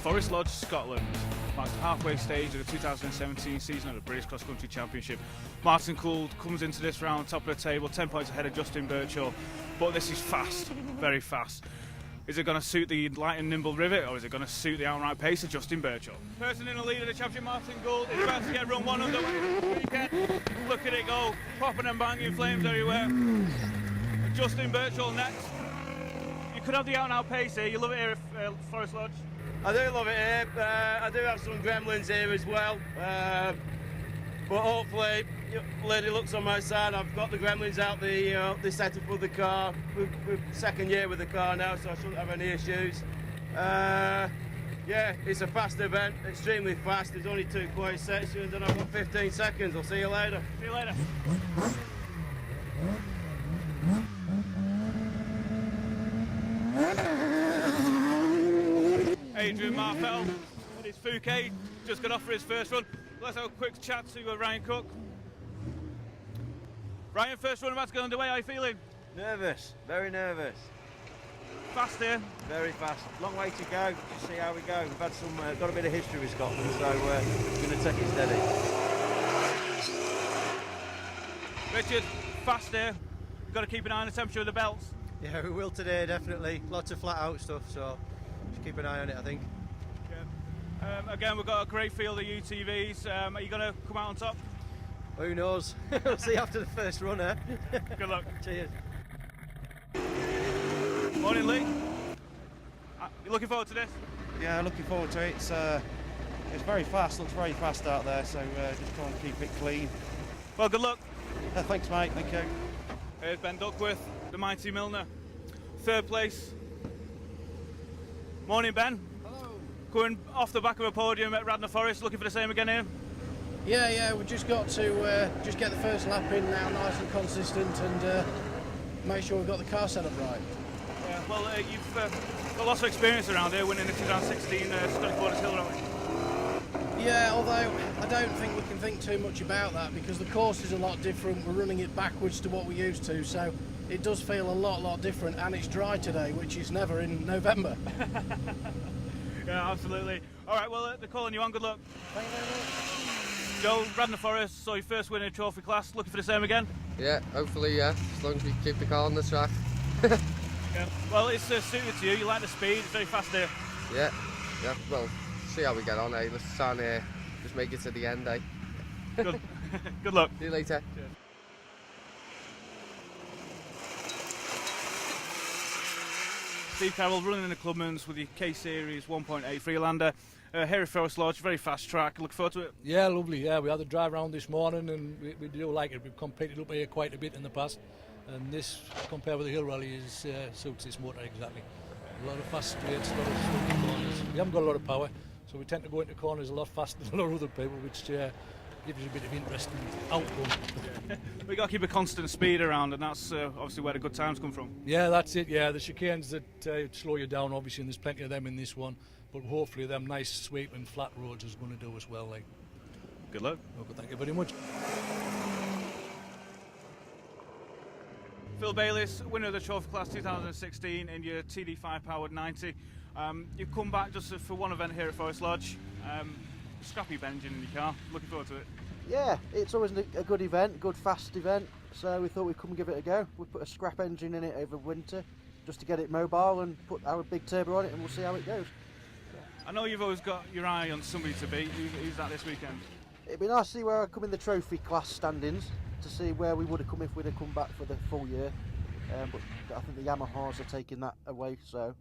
Forrest Lodge, Scotland, marks the halfway stage of the 2017 season of the British Cross Country Championship. Martin Gould comes into this round top of the table, 10 points ahead of Justin Birchall, but this is fast, very fast. Is it going to suit the light and nimble Rivet, or is it going to suit the outright pace of Justin Birchall? Person in the lead of the championship, Martin Gould, is about to get run one underway this weekend. Look at it go, popping and banging, flames everywhere. Justin Birchall next. You could have the out-and-out pace here. You love it here at Forrest Lodge. I do love it here. I do have some gremlins here as well. But hopefully, lady looks on my side. I've got the gremlins out the setup of the car. We're second year with the car now, so I shouldn't have any issues. Yeah, it's a fast event, extremely fast. There's only 2 closed sections, and I've got 15 seconds. I'll see you later. See you later. Adrian Marfell and his Fouquet just got off for his first run. Let's have a quick chat to Ryan Cook. Ryan, first run about to go underway. How are you feeling? Nervous, very nervous. Fast here. Very fast. Long way to go. Just see how we go. We've had some got a bit of history with Scotland, so we're going to take it steady. Richard, fast here. You've got to keep an eye on the temperature of the belts. Yeah, we will today, definitely. Lots of flat out stuff, so just keep an eye on it, I think. Yeah. Again, we've got a great field of UTVs. Are you going to come out on top? Who knows? We'll see after the first run, eh? Good luck. Cheers. Morning, Lee. You looking forward to this? Yeah, looking forward to it. It's very fast, looks very fast out there, so just try and keep it clean. Well, good luck. Thanks, mate. Thank you. Here's Ben Duckworth, the mighty Milner. Third place. Morning, Ben. Hello. Going off the back of a podium at Radnor Forest, looking for the same again here? Yeah, we've just got to just get the first lap in now, nice and consistent, and make sure we've got the car set up right. Yeah, well, you've got lots of experience around here, winning the 2016 Scottish Borders Hill Rally. Yeah, although I don't think we can think too much about that because the course is a lot different. We're running it backwards to what we used to, so it does feel a lot different, and it's dry today, which is never in November. Yeah, absolutely. All right, well, they're calling you on. Good luck. Thank you very much. Joe, Radnor Forest, so your first win in a trophy class. Looking for the same again? Yeah, hopefully, yeah, as long as we keep the car on the track. Yeah. Well, it's suited to you. You like the speed. It's very fast here. Yeah, well, see how we get on, eh? Let's try and just make it to the end, eh? Good. Good luck. See you later. Cheers. Steve Carroll running in the Clubmans with the K-Series 1.8 Freelander. Here at Forrest Lodge, very fast track. Look forward to it. Yeah, lovely. Yeah, we had a drive round this morning, and we do like it. We've competed up here quite a bit in the past, and this, compared with the hill rally, suits this motor exactly. A lot of fast straights, a lot of slippery corners. We haven't got a lot of power, so we tend to go into corners a lot faster than a lot of other people, which gives us a bit of interesting outcome. We've got to keep a constant speed around, and that's obviously where the good times come from. Yeah, that's it. Yeah, the chicanes that slow you down, obviously, and there's plenty of them in this one. But hopefully them nice sweeping flat roads is going to do us well. Like. Good luck. Okay, thank you very much. Phil Bayliss, winner of the Trophy Class 2016 in your TD5 powered 90. You've come back just for one event here at Forrest Lodge. Scrappy engine in your car. Looking forward to it. Yeah, it's always a good event, a good fast event. So we thought we'd come and give it a go. We put a scrap engine in it over winter just to get it mobile and put our big turbo on it, and we'll see how it goes. I know you've always got your eye on somebody to beat. Who's that this weekend? It'd be nice to see where I come in the trophy class standings, to see where we would have come if we'd have come back for the full year. But I think the Yamahas are taking that away, so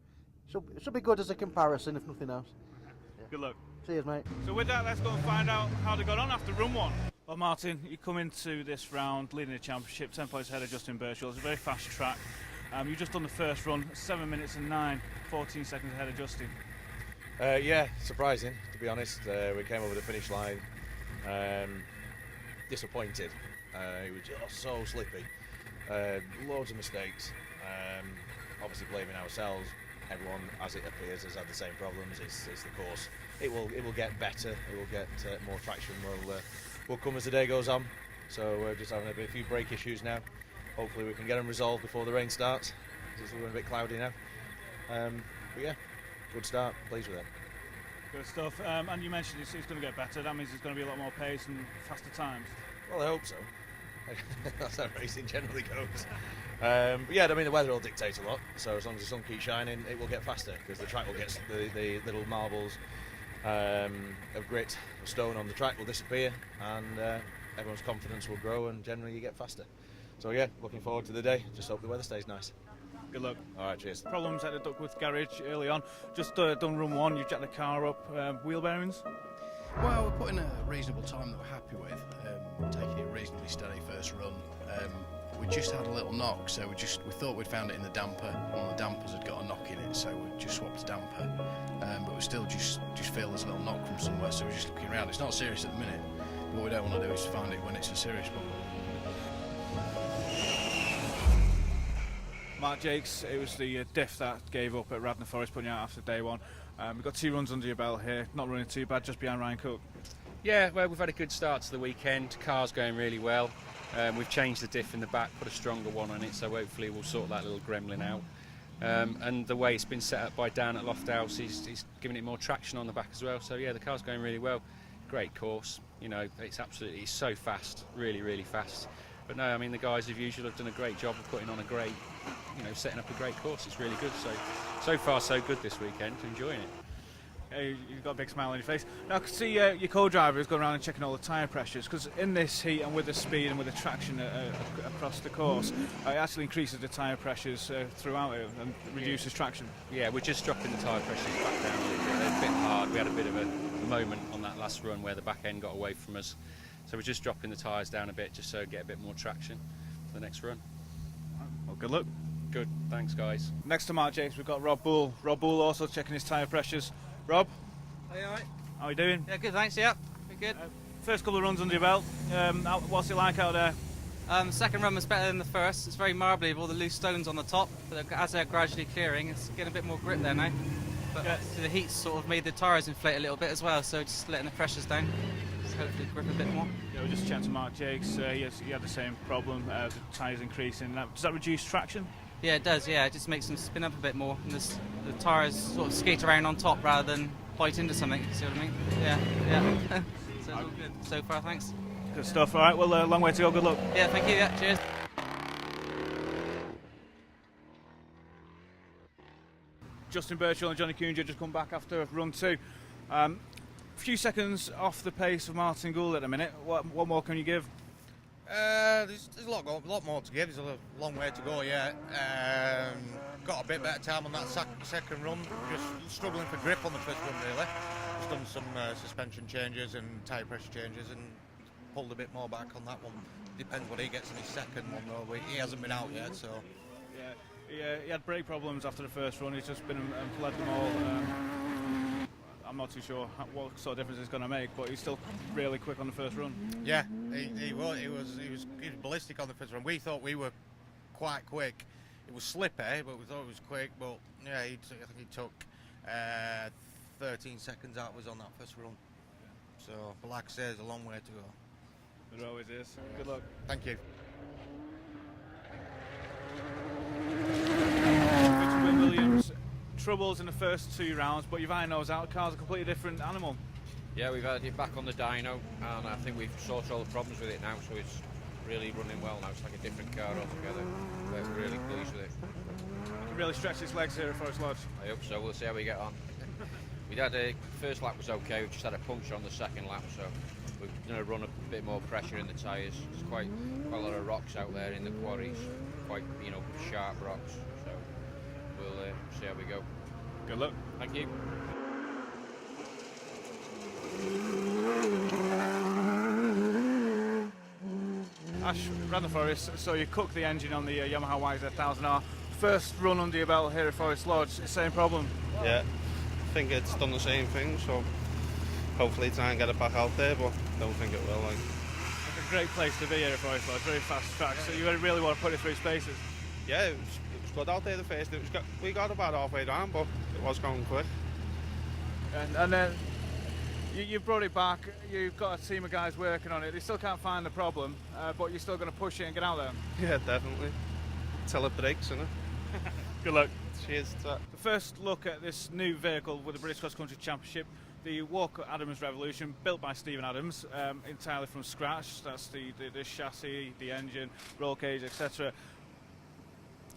it should be good as a comparison, if nothing else. Yeah. Good luck. Cheers, mate. So with that, let's go and find out how they got on after run one. Well, Martin, you come into this round leading the championship, 10 points ahead of Justin Birchall. It's a very fast track. You've just done the first run, 7 minutes and 14 seconds ahead of Justin. Yeah, surprising, to be honest. We came over the finish line disappointed. It was just so slippy. Loads of mistakes. Obviously blaming ourselves. Everyone, as it appears, has had the same problems. It's the course. It will get better. It will get more traction. Will come as the day goes on. So we're just having a few brake issues now. Hopefully we can get them resolved before the rain starts. It's a bit cloudy now. But yeah, good start. Pleased with it. Good stuff. And you mentioned it's going to get better. That means there's going to be a lot more pace and faster times. Well, I hope so. That's how racing generally goes. But yeah, I mean, the weather will dictate a lot. So as long as the sun keeps shining, it will get faster because the track will get the little marbles of grit or stone on the track will disappear, and everyone's confidence will grow, and generally you get faster. So yeah, looking forward to the day. Just hope the weather stays nice. Good luck. All right, cheers. Problems at the Duckworth garage early on. Just done run 1. You jacked the car up. Wheel bearings. Well, we're putting a reasonable time that we're happy with. Taking it reasonably steady first run. We just had a little knock, so we thought we'd found it in the damper. One of the dampers had got a knock in it, so we just swapped the damper. But we still just feel there's a little knock from somewhere, so we're just looking around. It's not serious at the minute. What we don't want to do is find it when it's a serious problem. Mark Jakes, it was the diff that gave up at Radnor Forrest, putting you out after day 1. We've got 2 runs under your belt here, not running too bad, just behind Ryan Cook. Yeah, well, we've had a good start to the weekend. Car's going really well. We've changed the diff in the back, put a stronger one on it, so hopefully we'll sort that little gremlin out. And the way it's been set up by Dan at Lofthouse, he's giving it more traction on the back as well. So yeah, the car's going really well. Great course, you know, it's so fast, really, really fast. But no, I mean, the guys, as usual, have done a great job of putting on a great, you know, setting up a great course. It's really good. So far, so good this weekend. Enjoying it. You've got a big smile on your face. Now, I can see your co-driver is going around and checking all the tyre pressures, because in this heat and with the speed and with the traction across the course, it actually increases the tyre pressures throughout it and reduces traction. Yeah, we're just dropping the tyre pressures back down a little bit. They're a bit hard. We had a bit of a moment on that last run where the back end got away from us. So we're just dropping the tyres down a bit just so we get a bit more traction for the next run. Well, good luck. Good, thanks guys. Next to Mark Jakes, we've got Rob Bull. Rob Bull also checking his tyre pressures. Rob? Are you alright? How are you doing? Yeah, good, thanks, yeah. Good. First couple of runs under your belt, what's it like out there? Second run was better than the first. It's very marbly with all the loose stones on the top, but as they're gradually clearing, it's getting a bit more grip there now. But the heat's sort of made the tyres inflate a little bit as well, so just letting the pressures down. So hopefully grip a bit more. Yeah, we're just chatting to Mark Jakes. He had the same problem, the tyres increasing. Does that reduce traction? Yeah, it does, yeah. It just makes them spin up a bit more. And the tyres sort of skate around on top rather than bite into something, see what I mean? Yeah. So it's all good so far, thanks. Good stuff, alright, well, a long way to go, good luck. Yeah, thank you, yeah, cheers. Justin Birchall and Johnny Coonja just come back after run 2. A few seconds off the pace of Martin Gould at the minute. What more can you give? There's a lot more to give. There's a long way to go yet. Got a bit better time on that second run. Just struggling for grip on the first run, really. Just done some suspension changes and tyre pressure changes and pulled a bit more back on that one. Depends what he gets in his second one, though. He hasn't been out yet, so. Yeah, he had brake problems after the first run. He's just been and fled them all. I'm not too sure what sort of difference it's going to make, but he's still really quick on the first run. Yeah, he was ballistic on the first run. We thought we were quite quick. It was slippy, but we thought it was quick. But yeah, I think he took 13 seconds out was on that first run. So, but like I say, there's a long way to go. There always is. Good luck. Thank you. Williams, troubles in the first 2 rounds, but you've ironed those out. The car's a completely different animal. Yeah, we've had it back on the dyno, and I think we've sorted all the problems with it now, so it's really running well now. It's like a different car altogether. We're really pleased with it. He really stretched his legs here at Forest Lodge. I hope so. We'll see how we get on. We had first lap was okay. We just had a puncture on the second lap, so we're going to run a bit more pressure in the tyres. There's quite a lot of rocks out there in the quarries, quite sharp rocks. So we'll see how we go. Good luck. Thank you. Ash, Radnor Forest, so you cooked the engine on the Yamaha YZ1000R. First run under your belt here at Forest Lodge, same problem? Yeah, I think it's done the same thing, so hopefully try and get it back out there, but don't think it will. It's a great place to be here at Forest Lodge, very fast track, so you really want to put it through spaces. Yeah, it was good out there the first. We got about halfway down, but it was going quick. And then you brought it back, you've got a team of guys working on it, they still can't find the problem, but you're still going to push it and get out there. Yeah, definitely. Till it breaks, innit? Good luck. Cheers. The first look at this new vehicle with the British Cross Country Championship, the Walker Adams Revolution, built by Stephen Adams, entirely from scratch. That's the chassis, the engine, roll cage, etc.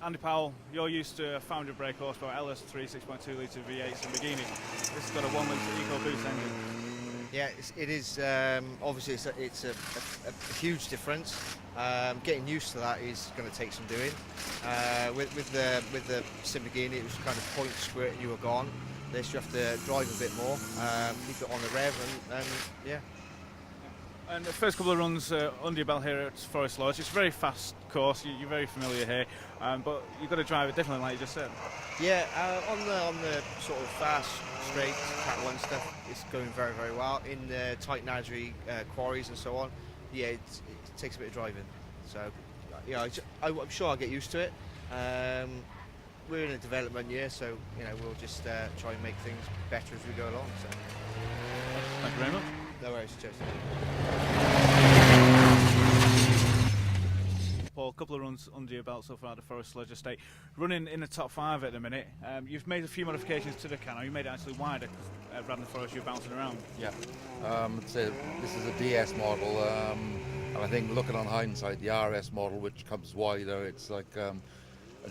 Andy Powell, you're used to a foundry brake horsepower LS3 6.2 litre V8 Lamborghini. This has got a 1 litre EcoBoost engine. Yeah, it is. Obviously, it's a huge difference. Getting used to that is going to take some doing. With the Lamborghini, it was kind of point squirt and you were gone. This you have to drive a bit more, keep it on the rev, and yeah. And the first couple of runs under your belt here at Forrest Lodge, it's a very fast course. You're very familiar here, but you've got to drive it differently, like you just said. Yeah, on the sort of fast, straight cattle and stuff, it's going very, very well. In the tight Nadri quarries and so on, yeah, it takes a bit of driving. So, yeah, I'm sure I'll get used to it. We're in a development year, so we'll just try and make things better as we go along. So. Thank you very much. No worries, cheers. Paul, a couple of runs under your belt so far at the Forrest Lodge Estate. Running in the top 5 at the minute. You've made a few modifications to the cano. You made it actually wider because Radnor Forest, you're bouncing around. Yeah. This is a DS model, and I think looking on hindsight, the RS model, which comes wider, it's like a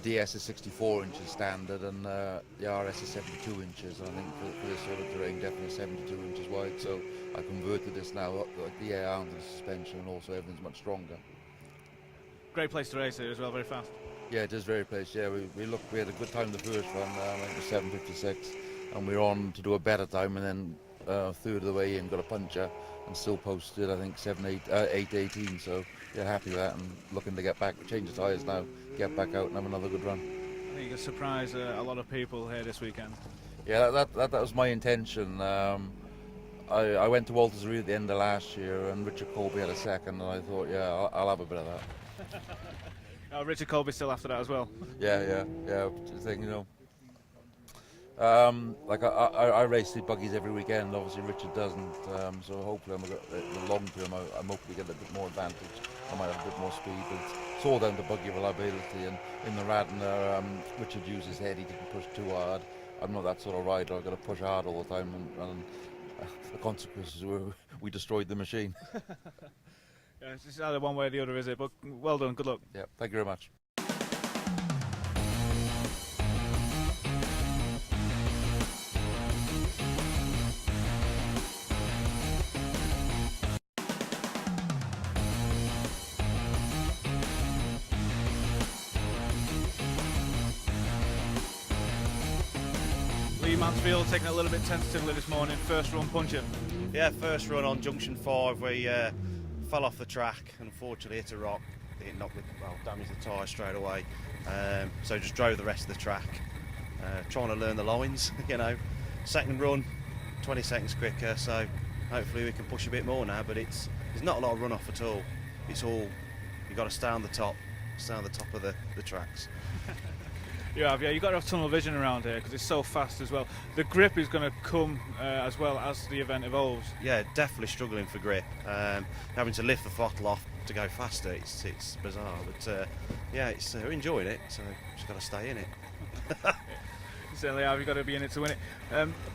DS is 64 inches standard, and the RS is 72 inches. And I think for this sort of terrain, definitely 72 inches wide. So I converted this now, like the air arms and the suspension, and also everything's much stronger. Great place to race here as well, very fast. Yeah, it is very place. Yeah, we had a good time the first run. I think it was 7:56, and we were on to do a better time, and then third of the way in got a puncture and still posted I think 8:18. So yeah, happy with that and looking to get back, change the tyres now, get back out and have another good run. I think you could surprise a lot of people here this weekend. Yeah, that was my intention. I went to Walters Reed at the end of last year, and Richard Colby had a second, and I thought, yeah, I'll have a bit of that. Richard Colby still after that as well. Yeah. The thing, like I race the buggies every weekend. Obviously, Richard doesn't. So hopefully, in the long term, I'm hopefully get a bit more advantage. I might have a bit more speed. But it's all down to buggy reliability. And in the Radnor, Richard uses his head. He didn't push too hard. I'm not that sort of rider. I've got to push hard all the time, and the consequences were we destroyed the machine. Yeah, it's either one way or the other, is it? But well done, good luck. Yeah, thank you very much. Lee Mansfield taking it a little bit tentatively this morning, first run puncher. Yeah, first run on junction 5, we fell off the track, unfortunately hit a rock. It damaged the tyre straight away. So just drove the rest of the track, trying to learn the lines, Second run, 20 seconds quicker, so hopefully we can push a bit more now, but there's not a lot of runoff at all. It's all, you've got to stay on the top of the tracks. Yeah, you've got to have tunnel vision around here because it's so fast as well. The grip is going to come as well as the event evolves. Yeah, definitely struggling for grip. Having to lift the throttle off to go faster, it's bizarre. But yeah, we're enjoying it, so just got to stay in it. You certainly have, you've got to be in it to win it.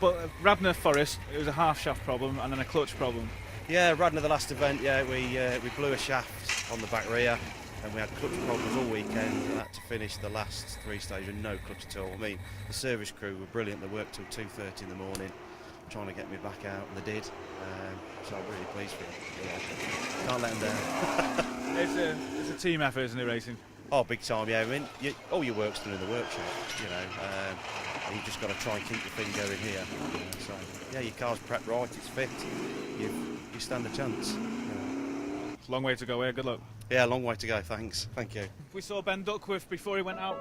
But Radnor Forest, it was a half shaft problem and then a clutch problem. Yeah, Radnor the last event, we blew a shaft on the back rear. And we had clutch problems all weekend and had to finish the last 3 stages with no clutch at all. I mean, the service crew were brilliant. They worked till 2:30 in the morning trying to get me back out, and they did. So I'm really pleased with it. Yeah. Can't let them down. It's a team effort, isn't it, racing? Oh, big time, yeah. I mean, all your work's done in the workshop, and you've just got to try and keep your thing going here. So, yeah, your car's prepped right, it's fit, you stand a chance. Long way to go here, good luck. Yeah, long way to go, thanks. Thank you. We saw Ben Duckworth before he went out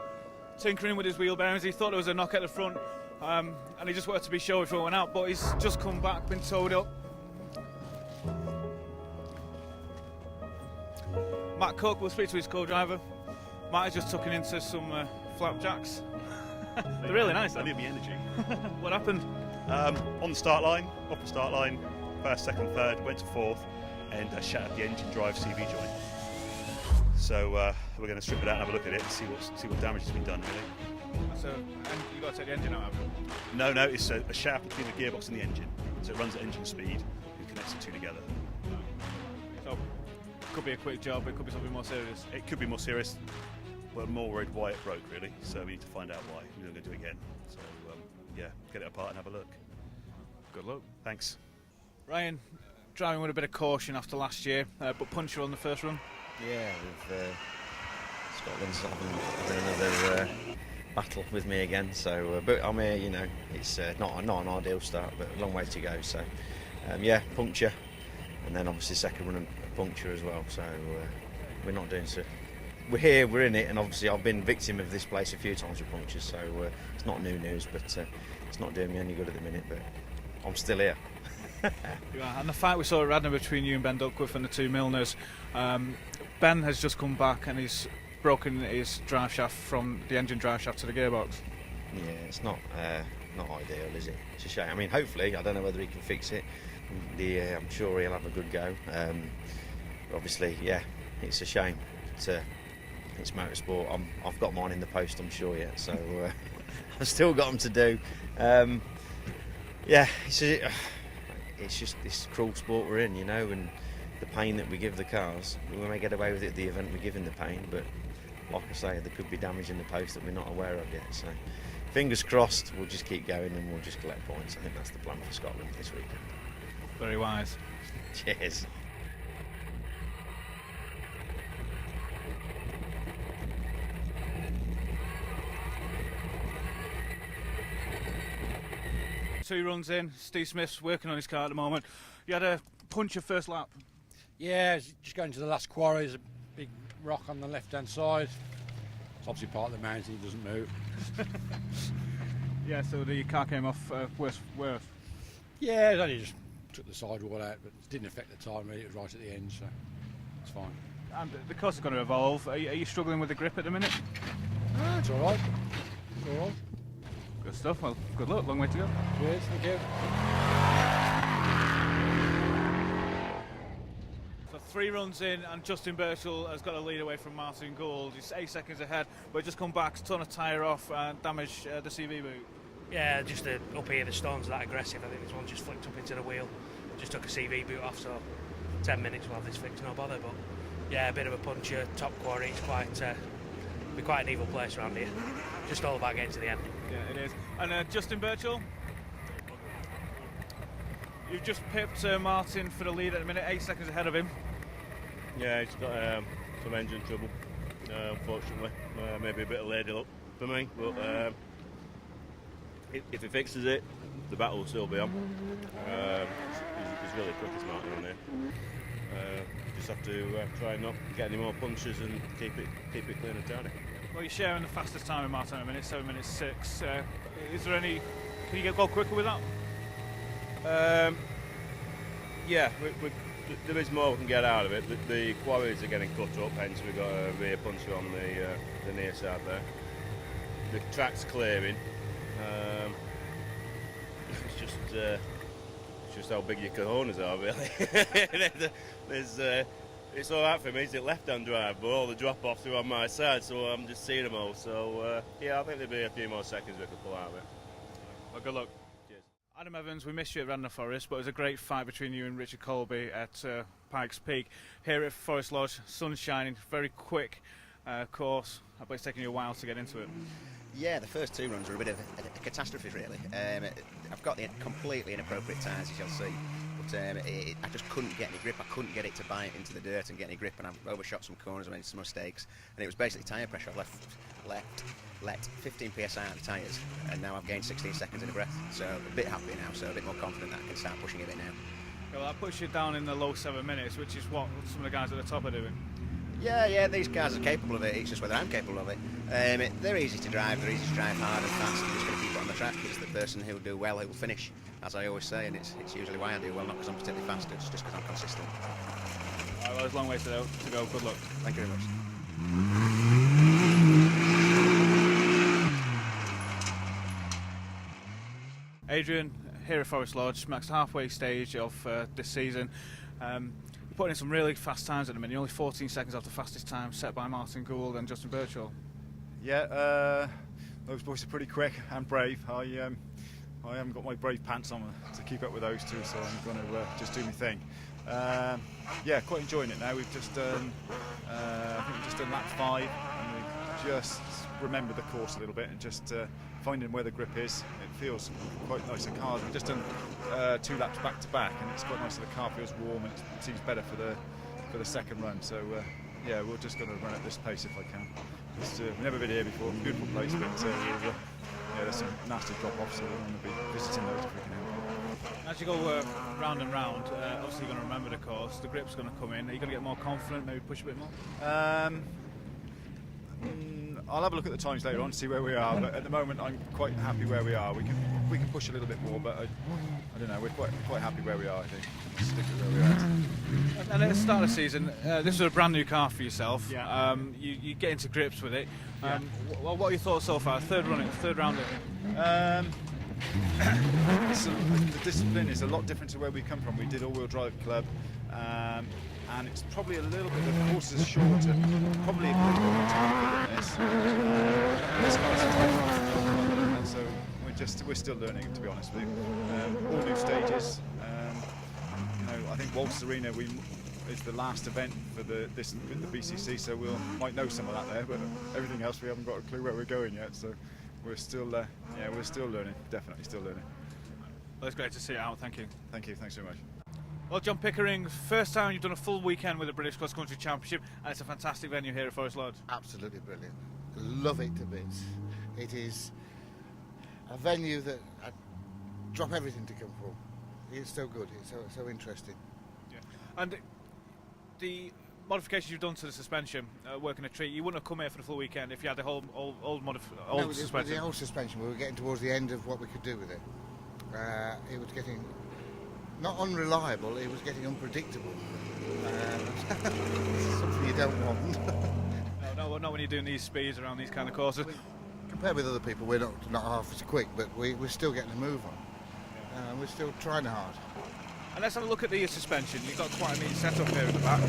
tinkering with his wheel bearings. He thought there was a knock at the front, and he just wanted to be sure before he went out, but he's just come back, been towed up. Matt Cook will speak to his co-driver. Matt is just tucking into some flapjacks. They're really nice. I need the energy. What happened? On the start line, off the start line, first, second, third, went to fourth, and shattered the engine drive CV joint. So we're going to strip it out and have a look at it and see what damage has been done, really. So, and you've got to take the engine out of it? No, it's a shaft between the gearbox and the engine. So it runs at engine speed and connects the two together. So, it could be a quick job, it could be something more serious. It could be more serious. We're more worried why it broke, really. So we need to find out why. We're going to do it again. So yeah, get it apart and have a look. Good luck. Thanks. Ryan, driving with a bit of caution after last year, but puncher on the first run. Yeah, Scotland's having another battle with me again. So, but I'm here. You know, it's not an ideal start, but a long way to go. So, yeah, puncture, and then obviously second run a puncture as well. So we're not doing so. We're here, we're in it, and obviously I've been victim of this place a few times with punctures. So it's not new news, but it's not doing me any good at the minute. But I'm still here. And the fight we saw at Radnor between you and Ben Duckworth and the two Milners, Ben has just come back and he's broken his drive shaft from the engine drive shaft to the gearbox. Yeah, it's not ideal, is it? It's a shame. I mean, hopefully, I don't know whether he can fix it. I'm sure he'll have a good go. Obviously, yeah, it's a shame. It's motorsport. I've got mine in the post, I'm sure yet. So I've still got them to do. Yeah, it's just this cruel sport we're in, you know, and the pain that we give the cars. We may get away with it at the event, we're giving the pain, but like I say, there could be damage in the post that we're not aware of yet. So fingers crossed, we'll just keep going and we'll just collect points. I think that's the plan for Scotland this weekend. Very wise. Cheers. Two runs in, Steve Smith's working on his car at the moment. You had a puncher first lap. Yeah, just going to the last quarry. There's a big rock on the left-hand side. It's obviously part of the mountain, it doesn't move. Yeah, so the car came off worse. Yeah, it only just took the sidewall out, but it didn't affect the time really. It was right at the end, so it's fine. And the course is going to evolve. Are you struggling with the grip at the minute? It's all right. It's all right. Good stuff. Well, good luck. Long way to go. Cheers. Thank you. So 3 runs in, and Justin Birchall has got a lead away from Martin Gould. He's 8 seconds ahead, but he's just come back, ton of tyre off, and damaged the CV boot. Yeah, just up here, the stones are that aggressive. I think this one just flicked up into the wheel. Just took a CV boot off, so 10 minutes we'll have this fixed, no bother. But yeah, a bit of a puncher, top quarry. It's quite an evil place around here. Just all about getting to the end. Yeah, it is. And Justin Birchall, you've just pipped Martin for the lead at the minute, 8 seconds ahead of him. Yeah, he's got some engine trouble, unfortunately. Maybe a bit of lady luck for me, but if he fixes it, the battle will still be on. He's really quick, as Martin on here. Just have to try and not get any more punches and keep it clean and tidy. Well, you're sharing the fastest time with Martin at a minute, 7 minutes 6. Is there any? Can you go quicker with that? Yeah, there is more we can get out of it. The quarries are getting cut up, hence we've got a rear puncher on the near side there. The track's clearing. It's just how big your cojones are, really. It's all right for me, it's a left-hand drive, but all the drop-offs are on my side, so I'm just seeing them all. So, yeah, I think there'll be a few more seconds we could pull out of it. Well, good luck. Cheers. Adam Evans, we missed you at Radnor Forest, but it was a great fight between you and Richard Colby at Pikes Peak. Here at Forest Lodge, sun's shining, very quick course, but it's taken you a while to get into it. Yeah, the first 2 runs were a bit of a catastrophe, really. I've got the completely inappropriate tyres, as you'll see. But I just couldn't get any grip. I couldn't get it to bite into the dirt and get any grip, and I overshot some corners and made some mistakes. And it was basically tyre pressure. I've let 15 psi out of the tyres, and now I've gained 16 seconds in a breath. So a bit happier now, so a bit more confident that I can start pushing a bit now. Well, that puts you down in the low 7 minutes, which is what some of the guys at the top are doing. Yeah, these cars are capable of it. It's just whether I'm capable of it. They're easy to drive. They're easy to drive hard and fast. You're just going to keep it on the track. It's the person who'll do well who will finish, as I always say, and it's usually why I do well, not because I'm particularly fast. It's just because I'm consistent. All right, well, there's a long way to go. Good luck. Thank you very much. Adrian, here at Forest Lodge, max halfway stage of this season. You're putting in some really fast times at the minute. You're only 14 seconds off the fastest time set by Martin Gould and Justin Birchall. Yeah, those boys are pretty quick and brave. I I haven't got my brave pants on to keep up with those two, so I'm going to just do my thing. Yeah, quite enjoying it now. We've just done, I think we've just done lap 5, and we've just remembered the course a little bit and just finding where the grip is. It feels quite nice. The car, we've just done 2 laps back to back, and it's quite nice. The car feels warm and it seems better for the second run. So yeah, we're just going to run at this pace if I can. We've never been here before. Beautiful place, but yeah, there's some nasty drop-offs, so we're going to be visiting those if we can help. As you go round and round, obviously you're going to remember the course, the grip's going to come in. Are you going to get more confident, maybe push a bit more? I'll have a look at the times later on to see where we are, but at the moment I'm quite happy where we are. We can push a little bit more, but I don't know, we're quite happy where we are, I think. Stick with where we're at. And at the start of the season, this was a brand new car for yourself. Yeah. You get into grips with it. What are your thoughts so far? Third round in? The discipline is a lot different to where we come from. We did all-wheel drive club, and it's probably a little bit, the course is shorter, probably a little bit more technical than this. This car's and so we're still learning, to be honest with you. All new stages. I think Waltz Arena is the last event for the BCC, so might know some of that there, but everything else we haven't got a clue where we're going yet. So we're still we're still learning, definitely still learning. Well, it's great to see you out. Thank you. Thank you. Thanks very much. Well, John Pickering, first time you've done a full weekend with the British Cross Country Championship, and it's a fantastic venue here at Forrest Lodge. Absolutely brilliant. Love it to bits. It is a venue that I drop everything to come for. It's so good. It's so interesting. Yeah. And the modifications you've done to the suspension, working a treat, you wouldn't have come here for the full weekend if you had the whole old suspension. The old suspension, we were getting towards the end of what we could do with it. It was getting not unreliable, it was getting unpredictable. Something you don't want. No, not when you're doing these speeds around these kind of courses. Compared with other people, we're not half as quick, but we're still getting a move on. We're still trying hard. And let's have a look at the suspension. You've got quite a neat setup here at the back.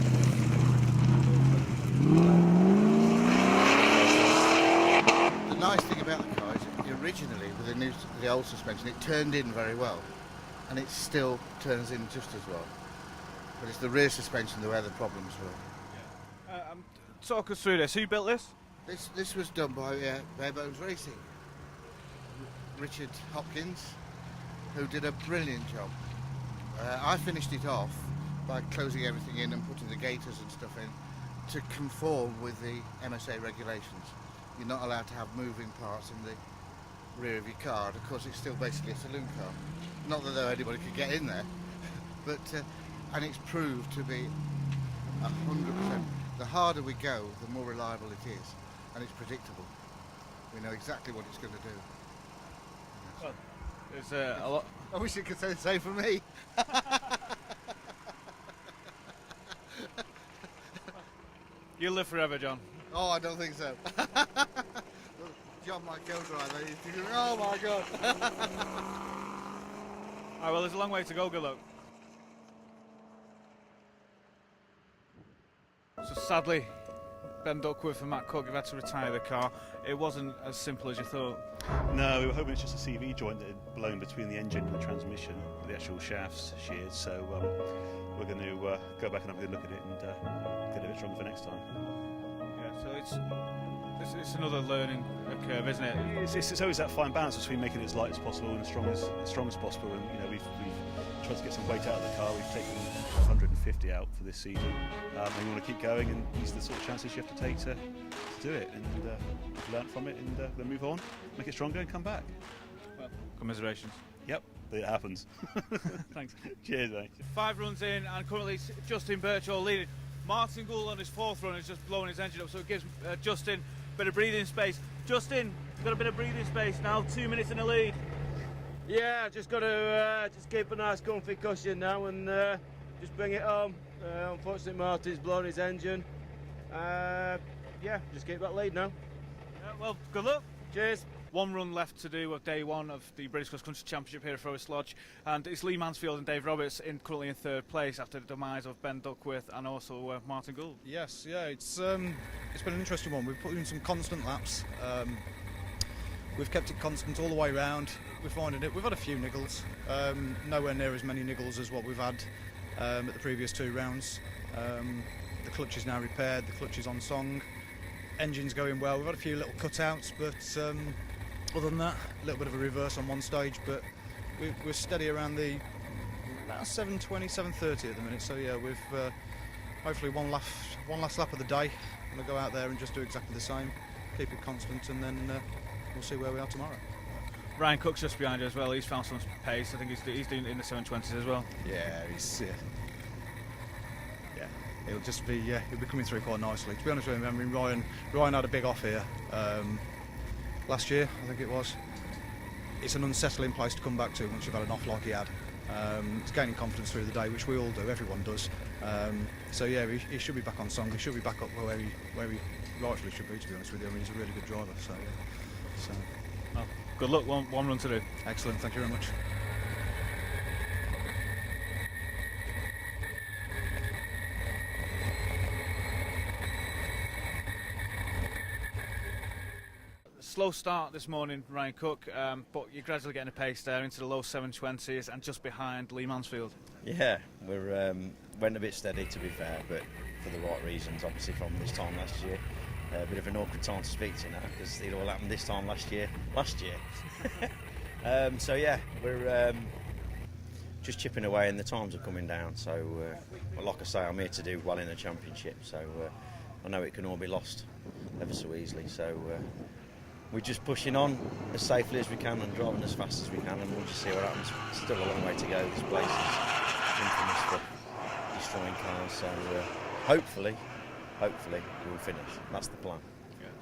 The nice thing about the car is originally with the old suspension, it turned in very well, and it still turns in just as well. But it's the rear suspension where the problems were. Yeah. Talk us through this. Who built this? This was done by Barebones Racing. Richard Hopkins, who did a brilliant job. I finished it off by closing everything in and putting the gaiters and stuff in to conform with the MSA regulations. You're not allowed to have moving parts in the rear of your car. Of course, it's still basically a saloon car. Not that anybody could get in there, but and it's proved to be 100%. The harder we go, the more reliable it is, and it's predictable. We know exactly what it's going to do. Well, there's a lot. I wish you could say the same for me. You'll live forever, John. Oh, I don't think so. John, my co-driver, he's thinking, oh my God. Alright, well, there's a long way to go. Good luck. So sadly, Ben Duckworth and Matt Cook have had to retire the car. It wasn't as simple as you thought. No, we were hoping it's just a CV joint that had blown between the engine and the transmission, the actual shafts sheared. So we're going to go back and have a good look at it and get it a bit stronger for next time. Yeah, so it's another learning curve, isn't it? It's always that fine balance between making it as light as possible and as strong as possible. And we've tried to get some weight out of the car. We've taken 150 out for this season. And we want to keep going, and these are the sort of chances you have to take to do it, and learn from it, and then move on, make it stronger, and come back. Well, commiserations. Yep, it happens. Thanks. Cheers, mate. 5 runs in, and currently Justin Birchall leading. Martin Gould on his 4th run is just blowing his engine up, so it gives Justin a bit of breathing space. Justin, got a bit of breathing space now, 2 minutes in the lead. Yeah, just got to just keep a nice comfy cushion now and just bring it home. Unfortunately, Martin's blown his engine. Yeah, just keep that lead now. Yeah, well, good luck. Cheers. 1 run left to do of day 1 of the British Cross Country Championship here at Forrest Lodge, and it's Lee Mansfield and Dave Roberts currently in 3rd place after the demise of Ben Duckworth and also Martin Gould. Yes, yeah, it's been an interesting one. We've put in some constant laps. We've kept it constant all the way round. We're finding it. We've had a few niggles, nowhere near as many niggles as what we've had at the previous 2 rounds. The clutch is now repaired, the clutch is on song, engine's going well. We've had a few little cutouts, but other than that, a little bit of a reverse on one stage, but we're steady around the about 7:20, 7:30 at the minute. So yeah, we've hopefully one last lap of the day. I'm going to go out there and just do exactly the same, keep it constant, and then we'll see where we are tomorrow. Ryan Cook's just behind you as well. He's found some pace. I think he's doing it in the 720s as well. Yeah, he'll just be he'll be coming through quite nicely. To be honest with him, I mean Ryan had a big off here last year, I think it was. It's an unsettling place to come back to once you've had an off like he had. He's gaining confidence through the day, which we all do, everyone does. So yeah, he should be back on song. He should be back up where he rightfully should be. To be honest with you, I mean he's a really good driver. So well, good luck. One run to do. Excellent. Thank you very much. Slow start this morning, Ryan Cook, but you're gradually getting a pace there into the low 720s and just behind Lee Mansfield. Yeah, we're went a bit steady to be fair, but for the right reasons. Obviously from this time last year, a bit of an awkward time to speak to now because it all happened this time last year. So yeah, we're just chipping away and the times are coming down. So like I say, I'm here to do well in the championship. So I know it can all be lost ever so easily. So. We're just pushing on as safely as we can and driving as fast as we can, and we'll just see what happens. Still a long way to go. This place is infamous for destroying cars, so hopefully we'll finish. That's the plan. Yeah.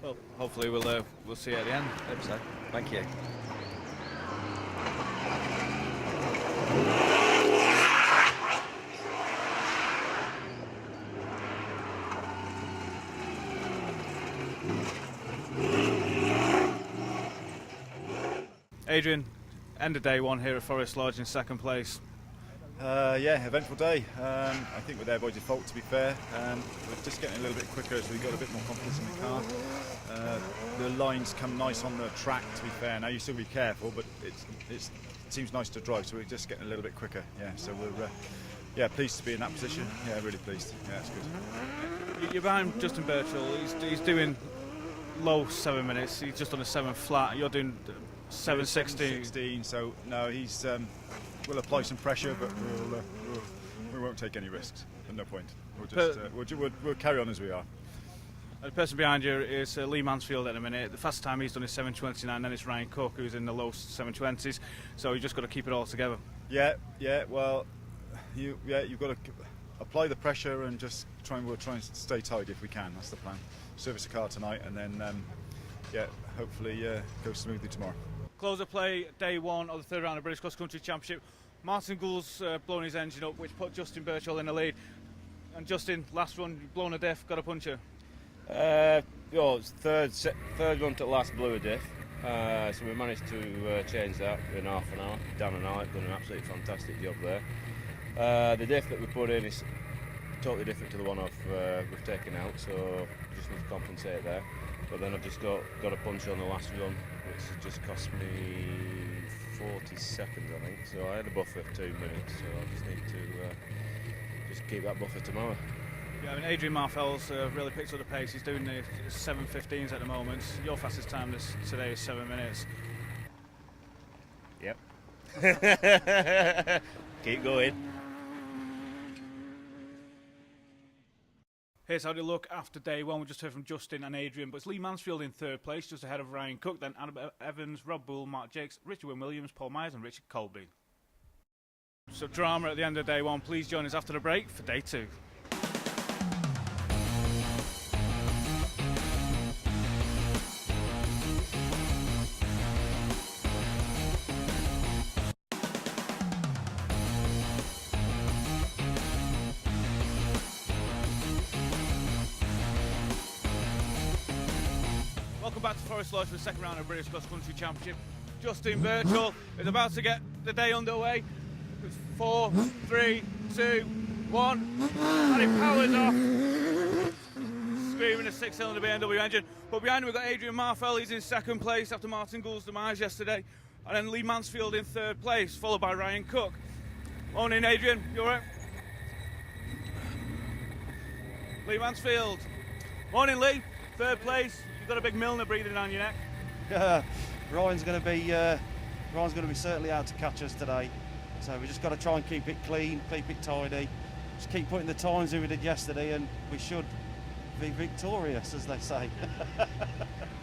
Well, hopefully we'll see you at the end. Hope so. Thank you. Adrian, end of day one here at Forrest Lodge in second place. Yeah, eventful day. I think we're there by default, to be fair. We're just getting a little bit quicker as we got a bit more confidence in the car. The lines come nice on the track, to be fair. Now you still be careful, but it seems nice to drive, so we're just getting a little bit quicker. Yeah, so we're pleased to be in that position. Yeah, really pleased. Yeah, it's good. You're behind Justin Birchall. He's doing low 7 minutes. He's just on a 7 flat. You're doing 7:16. So no, he's we'll apply some pressure, but we won't take any risks. At no point. We'll carry on as we are. The person behind you is Lee Mansfield at the minute. The fastest time he's done is 7:29. Then it's Ryan Cook, who's in the low 7:20s. So you just got to keep it all together. Yeah. Well, you've got to apply the pressure and just we'll try and stay tight if we can. That's the plan. Service the car tonight, and then hopefully go smoothly tomorrow. Close of play, day one of the third round of British Cross Country Championship. Martin Gould's blown his engine up, which put Justin Birchall in the lead. And Justin, last run, blown a diff, got a puncture. It's third run to last, blew a diff. So we managed to change that in half an hour. Dan and I have done an absolutely fantastic job there. The diff that we put in is totally different to the one we've taken out, so we just need to compensate there. But then I've just got a punch on the last run, which has just cost me 40 seconds, I think. So I had a buffer of 2 minutes, so I just need to just keep that buffer tomorrow. Yeah, I mean, Adrian Marfell's really picked up the pace. He's doing the 7:15s at the moment. Your fastest time today is 7 minutes. Yep. Keep going. Here's how they look after day one. We just heard from Justin and Adrian, but it's Lee Mansfield in third place, just ahead of Ryan Cook, then Adam Evans, Rob Bull, Mark Jakes, Richard Wynne-Williams, Paul Myers and Richard Colby. So drama at the end of day one. Please join us after the break for day two. Back to Forrest Lodge for the second round of British Cross Country Championship. Justin Birchall is about to get the day underway. It's 4, 3, 2, 1, and it powers off. screaming a 6-cylinder BMW engine. But behind him we've got Adrian Marfell, he's in second place after Martin Gould's demise yesterday. And then Lee Mansfield in third place, followed by Ryan Cook. Morning, Adrian, you alright? Lee Mansfield. Morning, Lee. Third place. You've got a big Milner breathing down your neck. Ryan's going to be certainly out to catch us today. So we just got to try and keep it clean, keep it tidy. Just keep putting the times that we did yesterday, and we should be victorious, as they say.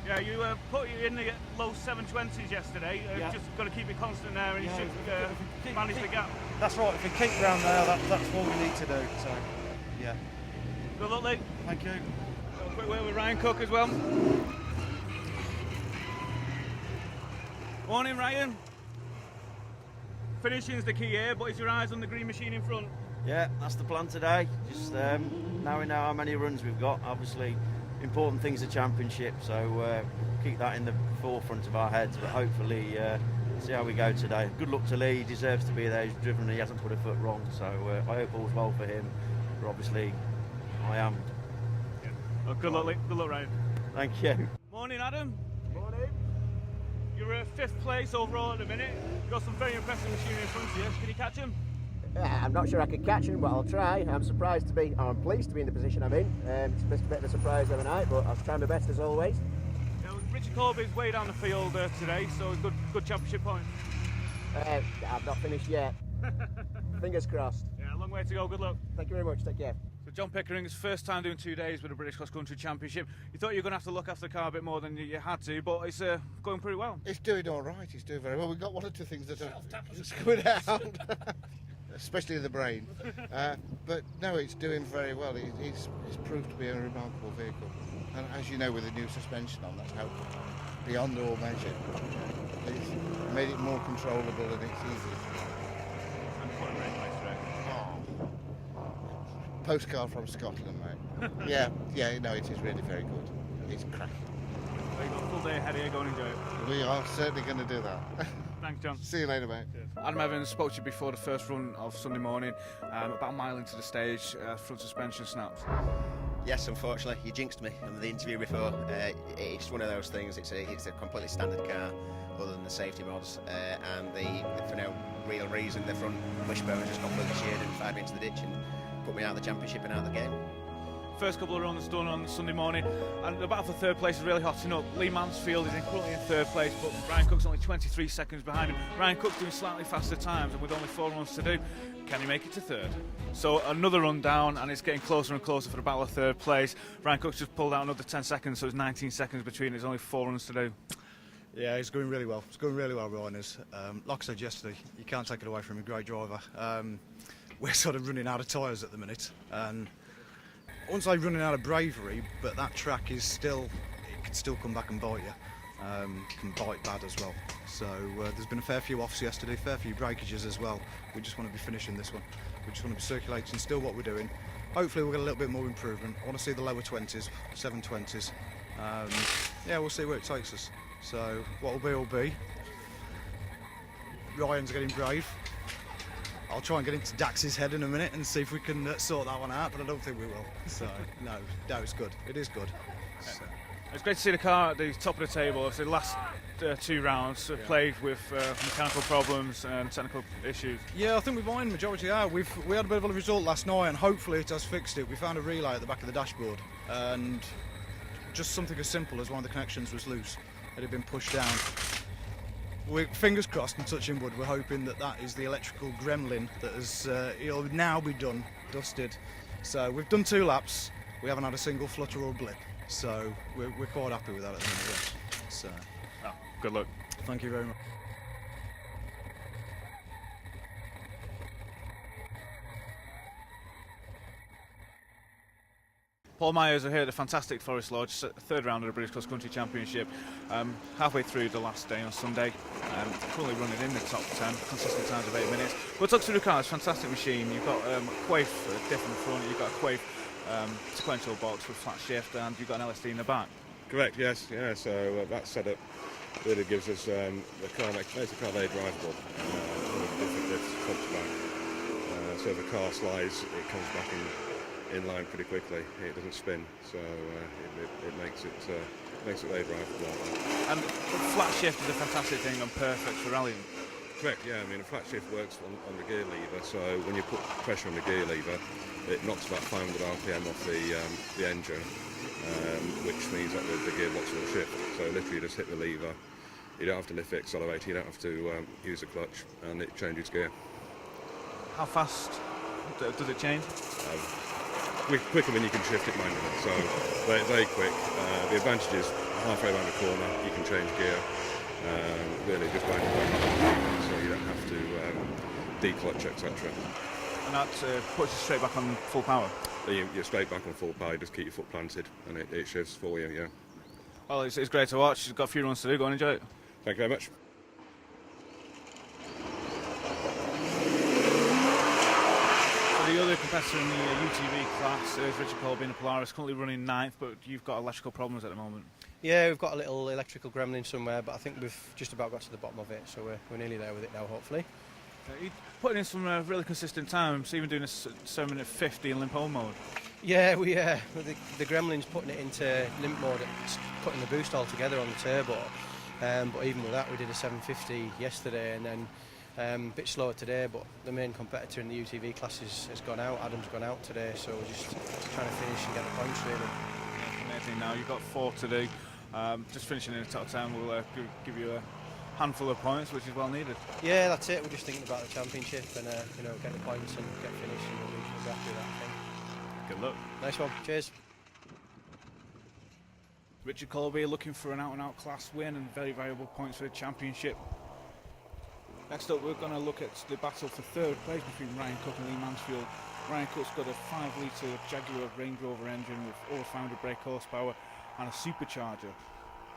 Yeah, you put you in the low 720s yesterday. Just got to keep it constant there, and you should manage the gap. That's right. If we keep around there, that's what we need to do. So, yeah. Good luck, Lee. Thank you. A quick word with Ryan Cook as well. Morning, Ryan. Finishing's the key here, but is your eyes on the green machine in front? Yeah, that's the plan today. Just now we know how many runs we've got. Obviously, important things are championship, so keep that in the forefront of our heads. But hopefully, see how we go today. Good luck to Lee. He deserves to be there. He's driven. He hasn't put a foot wrong. So I hope all's well for him. But obviously, I am. Yeah. Well, good luck, Lee. Good luck, Ryan. Thank you. Morning, Adam. Morning. You're fifth place overall at the minute. You've got some very impressive machinery in front of you. Can you catch him? I'm not sure I can catch him, but I'll try. I'm pleased to be in the position I'm in. It's just a bit of a surprise every night, but I'll try my best as always. Richard Corby's way down the field today, so good championship point. I've not finished yet. Fingers crossed. Yeah, a long way to go. Good luck. Thank you very much. Take care. So John Pickering's first time doing 2 days with the British Cross Country Championship. You thought you were going to have to look after the car a bit more than you had to, but it's going pretty well. It's doing all right. It's doing very well. We've got one or two things that are going out. Especially the brain. But no, it's doing very well. It's proved to be a remarkable vehicle. And as you know, with the new suspension on, that's helpful beyond all measure. It's made it more controllable and it's easy. And what a great place today. Postcard from Scotland, mate. yeah, no, it is really very good. It's cracking. So you've got a full day ahead of you, go and enjoy it. We are certainly going to do that. Thanks, John. See you later, mate. Adam Evans spoke to you before the first run of Sunday morning, about a mile into the stage, front suspension snaps. Yes, unfortunately, you jinxed me in the interview before. It's one of those things. It's a completely standard car, other than the safety mods, and for no real reason, the front wishbone just completely sheared and fired me into the ditch and put me out of the championship and out of the game. First couple of runs done on Sunday morning, and the battle for third place is really hotting up. Lee Mansfield is currently in third place, but Ryan Cook's only 23 seconds behind him. Ryan Cook's doing slightly faster times, and with only 4 runs to do, can he make it to third? So another run down, and it's getting closer and closer for the battle of third place. Ryan Cook's just pulled out another 10 seconds, so it's 19 seconds between. There's only 4 runs to do. Yeah, he's going really well. It's going really well, Ryan is. Like I said yesterday, you can't take it away from a great driver. We're sort of running out of tyres at the minute, and I wouldn't say running out of bravery, but that track is still, it can still come back and bite you. Can bite bad as well. So there's been a fair few offs yesterday, fair few breakages as well. We just want to be finishing this one. We just want to be circulating still what we're doing. Hopefully we'll get a little bit more improvement. I want to see the lower 20s, 720s. Yeah, we'll see where it takes us. So what will be. Ryan's getting brave. I'll try and get into Dax's head in a minute and see if we can sort that one out, but I don't think we will. So, no, it's good. It is good. So. It's great to see the car at the top of the table. It's the last 2 rounds plagued with mechanical problems and technical issues. Yeah, I think we've ironed the majority out. We had a bit of a result last night, and hopefully it has fixed it. We found a relay at the back of the dashboard, and just something as simple as one of the connections was loose. It had been pushed down. We're fingers crossed and touching wood. We're hoping that is the electrical gremlin that has it'll now be dusted. So we've done 2 laps. We haven't had a single flutter or blip. So we're quite happy with that at the minute. So good luck. Thank you very much. Paul Myers are here at the fantastic Forrest Lodge, 3rd round of the British Cross Country Championship. Halfway through the last day on Sunday, currently running in the top 10, consistent times of 8 minutes. We'll talk through the car. It's a fantastic machine. You've got a Quaife diff in the front, you've got a Quaife sequential box with flat shift, and you've got an LSD in the back. Correct, yes, yeah. So that setup really gives us the car, makes the car very drivable. With different diffs, front to back. So if the car slides, it comes back in in line pretty quickly. It doesn't spin, so it makes it very drivable. And flat shift is a fantastic thing and perfect for rallying. Correct, yeah. I mean, a flat shift works on the gear lever, so when you put pressure on the gear lever, it knocks about 500 RPM off the engine, which means that the gearbox will shift. So literally you just hit the lever, you don't have to lift the accelerator, you don't have to use the clutch, and it changes gear. How fast does it change? Quicker than you can shift it manually, so very, very quick. The advantage is halfway around the corner you can change gear, really just by so you don't have to declutch, etc. And that puts you straight back on full power? You're straight back on full power, you just keep your foot planted and it shifts for you, yeah. Well, it's great to watch. You've got a few runs to do. Go and enjoy it. Thank you very much. So the other competitor in the UTV class is Richard Colby in the Polaris, currently running 9th, but you've got electrical problems at the moment. Yeah, we've got a little electrical gremlin somewhere, but I think we've just about got to the bottom of it, so we're nearly there with it now, hopefully. You're putting in some really consistent times, even doing a 7 minute 50 in limp home mode. Yeah, the gremlin's putting it into limp mode, it's putting the boost all together on the turbo. But even with that, we did a 750 yesterday, and then a bit slower today. But the main competitor in the UTV class has gone out. Adam's gone out today, so we're just trying to finish and get the points really. Amazing. Now you've got 4 to do. Just finishing in the top 10 will give you a handful of points, which is well needed. Yeah, that's it. We're just thinking about the championship and get the points and get finished, and we'll be happy with that, I think. Good luck. Nice one. Cheers. Richard Colby looking for an out-and-out class win and very valuable points for the championship. Next up, we're going to look at the battle for 3rd place between Ryan Cook and Lee Mansfield. Ryan Cook's got a 5-litre Jaguar Range Rover engine with over 500 brake horsepower and a supercharger.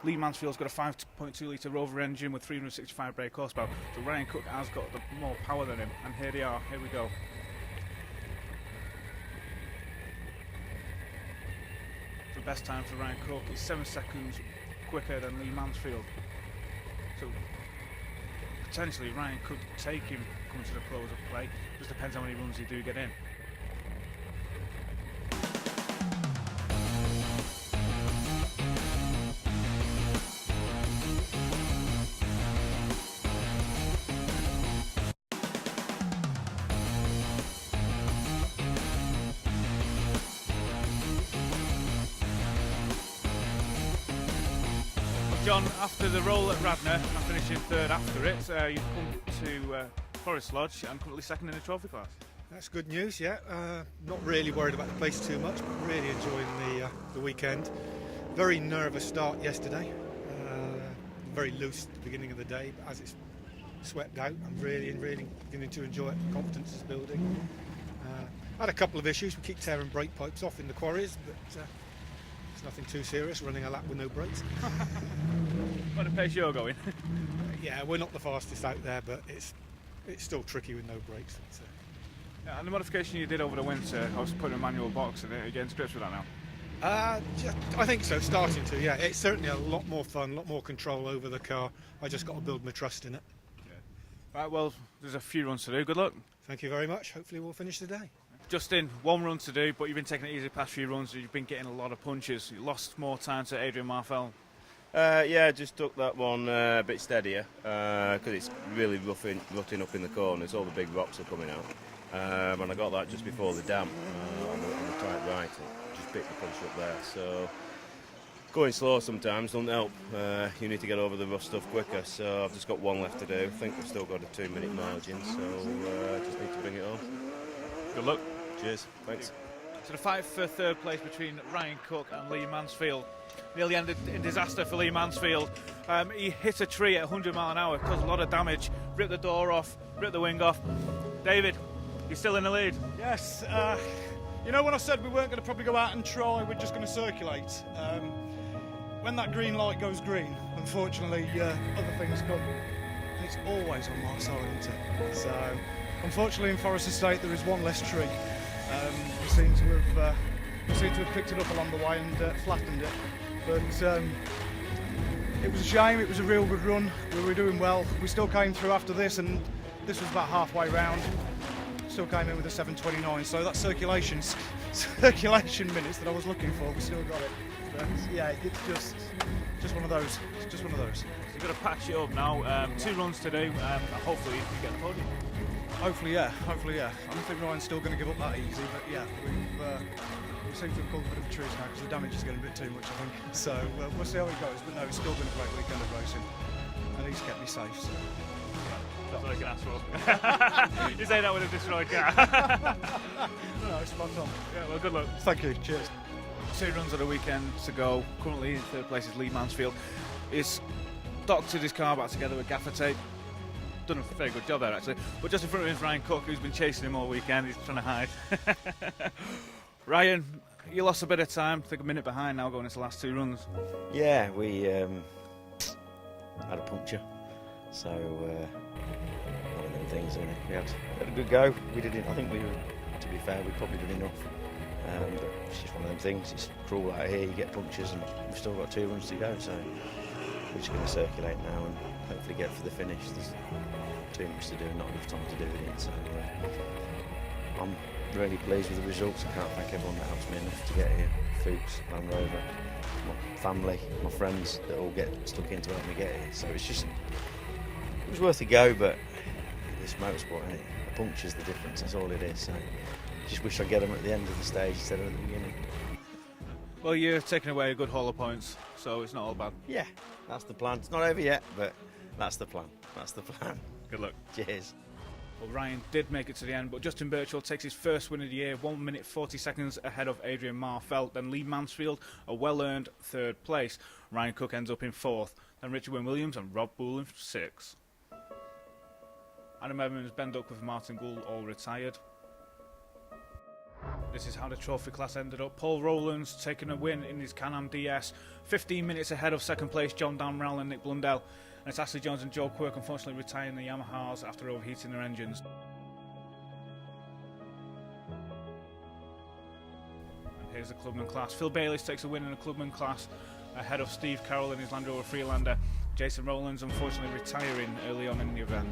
Lee Mansfield's got a 5.2-litre Rover engine with 365 brake horsepower. So Ryan Cook has got more power than him. And here they are. Here we go. The best time for Ryan Cook is 7 seconds quicker than Lee Mansfield. So potentially Ryan could take him coming to the close of play. Just depends how many runs he do get in. John, after the roll at Radnor and finishing 3rd after it, you've come to Forrest Lodge and currently 2nd in the trophy class. That's good news, yeah. Not really worried about the place too much, but really enjoying the weekend. Very nervous start yesterday. Very loose at the beginning of the day, but as it's swept out, I'm really beginning to enjoy it. Confidence is building. Had a couple of issues. We keep tearing brake pipes off in the quarries, but it's nothing too serious, running a lap with no brakes. What a pace you're going. Yeah, we're not the fastest out there, but it's still tricky with no brakes. Yeah, and the modification you did over the winter, I was putting a manual box in it, again, grips with that now? I think so, starting to, yeah. It's certainly a lot more fun, a lot more control over the car. I just got to build my trust in it. Yeah. Right, well, there's a few runs to do. Good luck. Thank you very much. Hopefully we'll finish the day. Justin, 1 run to do, but you've been taking it easy the past few runs. You've been getting a lot of punches. You lost more time to Adrian Marfell. Yeah, just took that one a bit steadier because it's really rutting up in the corners. All the big rocks are coming out. And I got that just before the dam on the tight right. It just picked the punch up there. So going slow sometimes doesn't help. You need to get over the rough stuff quicker. So I've just got 1 left to do. I think we've still got a 2-minute margin. So just need to bring it on. Good luck. Cheers. Thanks. So the fight for 3rd place between Ryan Cook and Lee Mansfield nearly ended in disaster for Lee Mansfield. He hit a tree at 100 mile an hour, caused a lot of damage, ripped the door off, ripped the wing off. David, you're still in the lead. Yes. You know, when I said we weren't going to probably go out and try, we're just going to circulate. When that green light goes green, unfortunately, other things come. And it's always on my side, isn't it? So, unfortunately, in Forrest Estate, there is 1 less tree. We seem to have picked it up along the way and flattened it. But it was a shame. It was a real good run. We were doing well. We still came through after this, and this was about halfway round. still came in with a 7:29. So that circulation minutes that I was looking for, we still got it. But yeah, it's just one of those. It's just one of those. So you've got to patch it up now. 2 runs to do. Hopefully you get the podium. Hopefully, yeah. I don't think Ryan's still going to give up that easy, but yeah, we seem to have called a bit of a truce now because the damage is getting a bit too much, I think. So we'll see how it goes. But no, it's still been a great weekend of racing, and he's kept me safe. So. That's all I can ask for. You say that with a destroyed car. No, it's spot on. Yeah, well, good luck. Thank you. Cheers. 2 runs of the weekend to go. Currently in 3rd place is Lee Mansfield. He's doctored his car back together with gaffer tape. Done a very good job there actually. But just in front of him is Ryan Cook, who's been chasing him all weekend. He's trying to hide. Ryan, you lost a bit of time. I think a minute behind now going into the last 2 runs. Yeah, we had a puncture, so one of them things, isn't it? We had a good go. We did it. I think we were, to be fair, we probably did enough. But it's just one of them things. It's cruel out here. You get punctures, and we've still got 2 runs to go. So we're just going to circulate now and hopefully get for the finish. There's too much to do, not enough time to do it. So I'm really pleased with the results. I can't thank everyone that helps me enough to get here. Fuchs, Land Rover, my family, my friends that all get stuck in to help me get here. So it was worth a go, but it's motorsport, isn't it? A puncture's the difference, that's all it is. So just wish I'd get them at the end of the stage instead of at the beginning. Well, you're taking away a good haul of points, so it's not all bad. Yeah, that's the plan. It's not over yet, but that's the plan. That's the plan. Good luck. Cheers. Well, Ryan did make it to the end, but Justin Birchall takes his first win of the year, 1 minute 40 seconds ahead of Adrian Marfelt. Then Lee Mansfield, a well-earned 3rd place. Ryan Cook ends up in 4th. Then Richard Wynne Williams and Rob Boole in 6th. Adam Evans, Ben Duckworth, Martin Gould all retired. This is how the trophy class ended up. Paul Rowlands taking a win in his Can-Am DS, 15 minutes ahead of 2nd place John Damrell and Nick Blundell. And it's Ashley Jones and Joe Quirk unfortunately retiring the Yamahas after overheating their engines. And here's the Clubman class. Phil Bayliss takes a win in the Clubman class ahead of Steve Carroll in his Land Rover Freelander. Jason Rowlands unfortunately retiring early on in the event.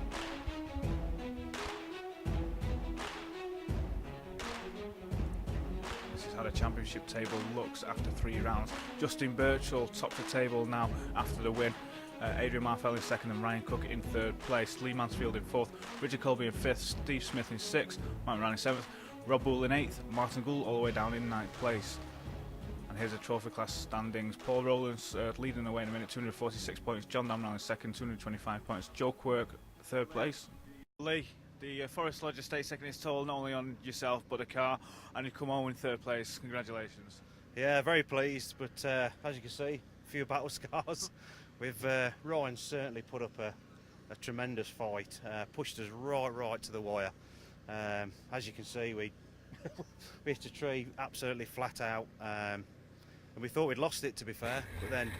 How the championship table looks after 3 rounds. Justin Birchall tops the table now after the win. Adrian Marfell in 2nd and Ryan Cook in 3rd place. Lee Mansfield in 4th. Richard Colby in 5th. Steve Smith in 6th. Martin Ryan in 7th. Rob Boole in 8th. Martin Gould all the way down in 9th place. And here's the trophy class standings. Paul Rowlands leading the way in a minute, 246 points. John Damrell in 2nd, 225 points. Joe Quirk 3rd place. Lee, the Forrest Lodge Estate taking its toll not only on yourself but the car, and you come home in 3rd place. Congratulations. Yeah, very pleased, but as you can see, a few battle scars. Ryan certainly put up a tremendous fight, pushed us right to the wire. As you can see, we hit a tree absolutely flat out, and we thought we'd lost it, to be fair, but then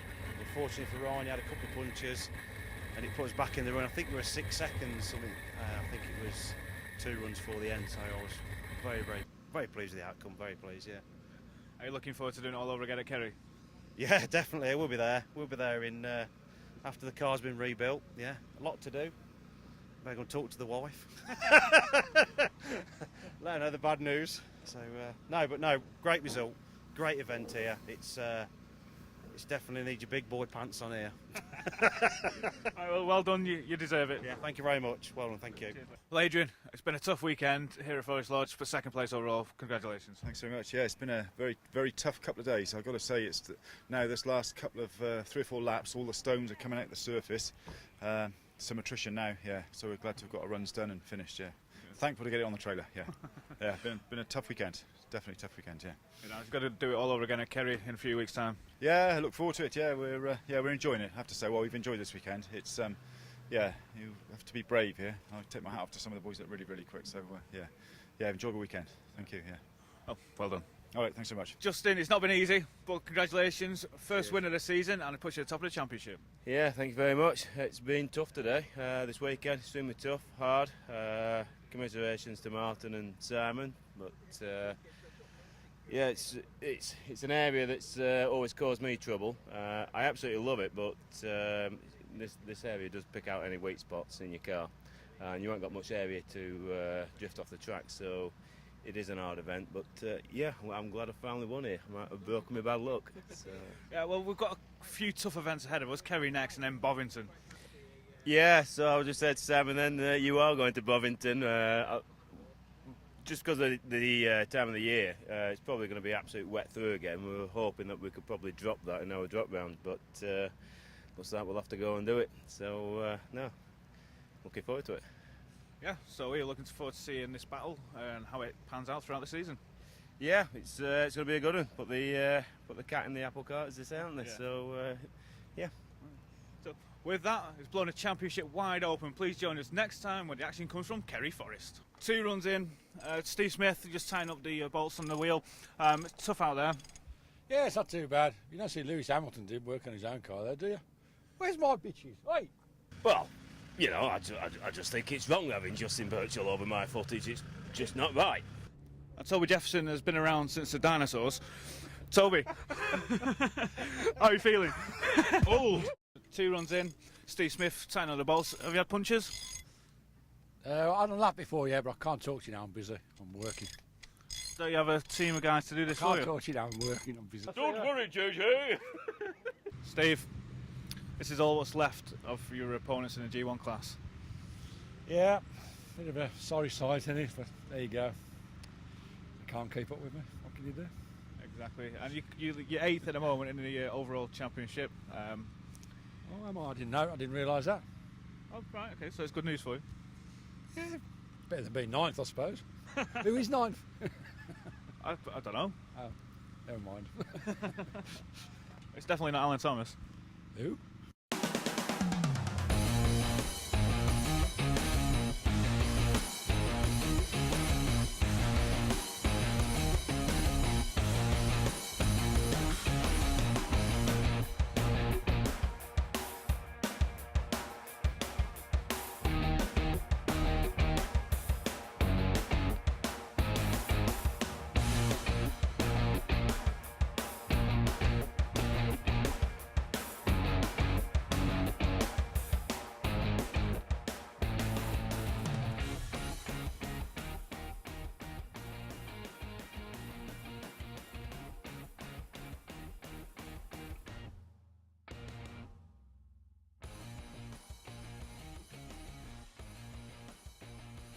unfortunately for Ryan, he had a couple of punches and it put us back in the run. I think we were 6 seconds, something. I think it was 2 runs for the end, so I was very pleased with the outcome, very pleased, yeah. Are you looking forward to doing it all over again at Kerry? Yeah, definitely. We'll be there. We'll be there in after the car's been rebuilt. Yeah, a lot to do. Better go and talk to the wife. Let her know the bad news. So no, great result, great event here. It's definitely need your big boy pants on here. Right, well done. You deserve it. Yeah, thank you very much. Well done, thank you. Well, Adrian, it's been a tough weekend here at Forest Lodge, but 2nd place overall. Congratulations. Thanks very much. Yeah, it's been a very tough couple of days. I've got to say, now this last couple of 3 or 4 laps, all the stones are coming out the surface. Some attrition now, yeah. So we're glad to have got our runs done and finished. Yeah, thankful to get it on the trailer. Yeah, yeah. Been a tough weekend. Definitely a tough weekend. Yeah. You know, you've got to do it all over again at Kerry in a few weeks' time. Yeah, I look forward to it. Yeah, we're enjoying it. I have to say, well, we've enjoyed this weekend. It's yeah, you have to be brave here. I take my hat off to some of the boys that are really quick. So yeah, enjoy the weekend. Thank you. Yeah. Oh, well done. All right, thanks so much. Justin, it's not been easy, but congratulations. First win of the season, and it puts you at the top of the championship. Yeah, thank you very much. It's been tough today. This weekend, extremely tough, hard. Commiserations to Martin and Simon, but yeah, it's an area that's always caused me trouble. I absolutely love it, but this area does pick out any weak spots in your car. and you haven't got much area to drift off the track, so it is an hard event. But yeah, well, I'm glad I finally won here. I might have broken my bad luck. So. Yeah, well, we've got a few tough events ahead of us. Kerry next, and then Bovington. Yeah, so I just said to Sam, and then you are going to Bovington. Just because of the time of the year, it's probably going to be absolute wet through again. We were hoping that we could probably drop that in our drop round, but looks like we'll have to go and do it. So, no, looking forward to it. Yeah, so we're looking forward to seeing this battle and how it pans out throughout the season. Yeah, it's going to be a good one. Put the cat in the apple cart, as they say, aren't they? Yeah. So, yeah. So with that, it's blown a championship wide open. Please join us next time when the action comes from Kerry Forrest. 2 runs in, Steve Smith just tying up the bolts on the wheel. It's tough out there. Yeah, it's not too bad. You don't see Lewis Hamilton did work on his own car there, do you? Where's my bitches? Wait. Well, you know, I just think it's wrong having Justin Birchall over my footage. It's just not right. And Toby Jefferson has been around since the dinosaurs. Toby, how are you feeling? Old. 2 runs in, Steve Smith tying on the bolts. Have you had punches? I had a lap before, yeah, but I can't talk to you now. I'm busy. I'm working. So you have a team of guys to do this I for can't you? talk to you now. I'm working. I'm busy. Don't worry, JJ. Steve, this is all what's left of your opponents in the G1 class. Yeah, bit of a sorry sight in it, but there you go. You can't keep up with me. What can you do? Exactly. And you're 8th at the moment in the overall championship. Oh, am I? I didn't know. I didn't realise that. Oh, right, okay, so it's good news for you. Yeah, better than being 9th, I suppose. Who is 9th? I don't know. Oh, never mind. It's definitely not Alan Thomas. Who?